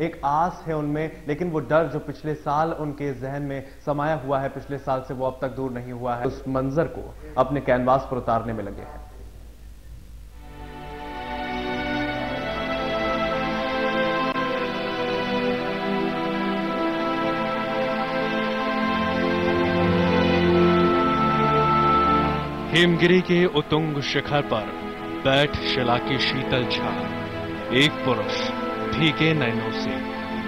एक आस है उनमें, लेकिन वो डर जो पिछले साल उनके जहन में समाया हुआ है, पिछले साल से वो अब तक दूर नहीं हुआ है। उस मंजर को अपने कैनवास पर उतारने में लगे हैं। हिमगिरी के उत्तुंग शिखर पर बैठ शिला की शीतल छाव एक पुरुष भीगे नैनों से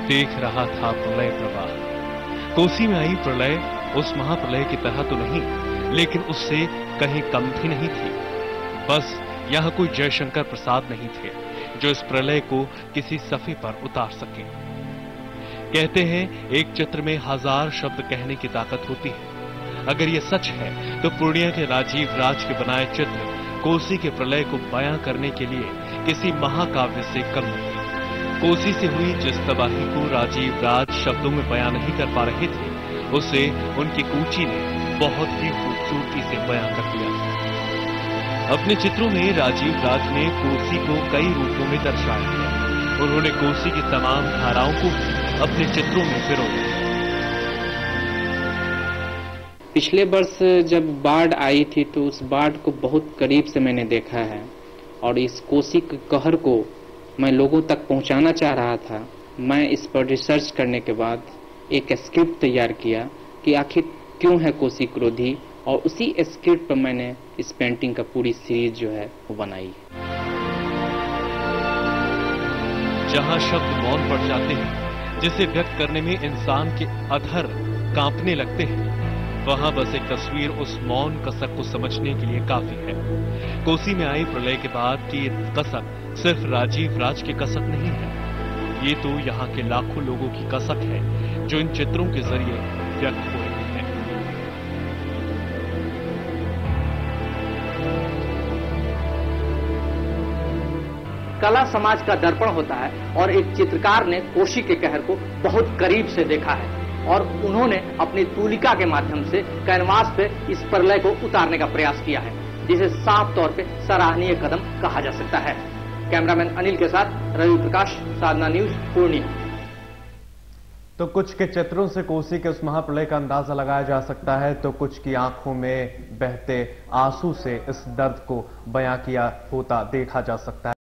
देख रहा था प्रलय प्रवाह। कोसी में आई प्रलय उस महाप्रलय की तरह तो नहीं, लेकिन उससे कहीं कम भी नहीं थी। बस यहां कोई जयशंकर प्रसाद नहीं थे जो इस प्रलय को किसी सफ़े पर उतार सके। कहते हैं एक चित्र में 1000 शब्द कहने की ताकत होती है। अगर ये सच है तो पूर्णिया के राजीव राज के बनाए चित्र कोसी के प्रलय को बयां करने के लिए किसी महाकाव्य से कम नहीं। कोसी से हुई जिस तबाही को राजीव राज शब्दों में बयां नहीं कर पा रहे थे, उसे उनकी कूची ने बहुत ही खूबसूरती से बयां कर दिया। अपने चित्रों में राजीव राज ने कोसी को कई रूपों में दर्शाया है। उन्होंने कोसी की तमाम धाराओं को अपने चित्रों में पिरोया। पिछले वर्ष जब बाढ़ आई थी तो उस बाढ़ को बहुत करीब से मैंने देखा है और इस कोसी के कहर को मैं लोगों तक पहुंचाना चाह रहा था। मैं इस पर रिसर्च करने के बाद एक स्क्रिप्ट तैयार किया कि आखिर क्यों है कोसी क्रोधी, और उसी स्क्रिप्ट पर मैंने इस पेंटिंग का पूरी सीरीज जो है वो बनाई। जहां शब्द मौन पड़ जाते हैं, जिसे व्यक्त करने में इंसान के अधर कांपने लगते हैं, वहां बस एक तस्वीर उस मौन कसक को समझने के लिए काफी है। कोसी में आई प्रलय के बाद की ये कसक सिर्फ राजीव राज की कसक नहीं है, ये तो यहाँ के लाखों लोगों की कसक है जो इन चित्रों के जरिए व्यक्त हो रही है। कला समाज का दर्पण होता है और एक चित्रकार ने कोसी के कहर को बहुत करीब से देखा है और उन्होंने अपनी तूलिका के माध्यम से कैनवास पे इस प्रलय को उतारने का प्रयास किया है, जिसे साफ तौर पे सराहनीय कदम कहा जा सकता है। कैमरामैन अनिल के साथ रवि प्रकाश, साधना न्यूज, पूर्णिया। तो कुछ के चित्रों से कोसी के उस महाप्रलय का अंदाजा लगाया जा सकता है, तो कुछ की आंखों में बहते आंसू से इस दर्द को बयां किया होता देखा जा सकता है।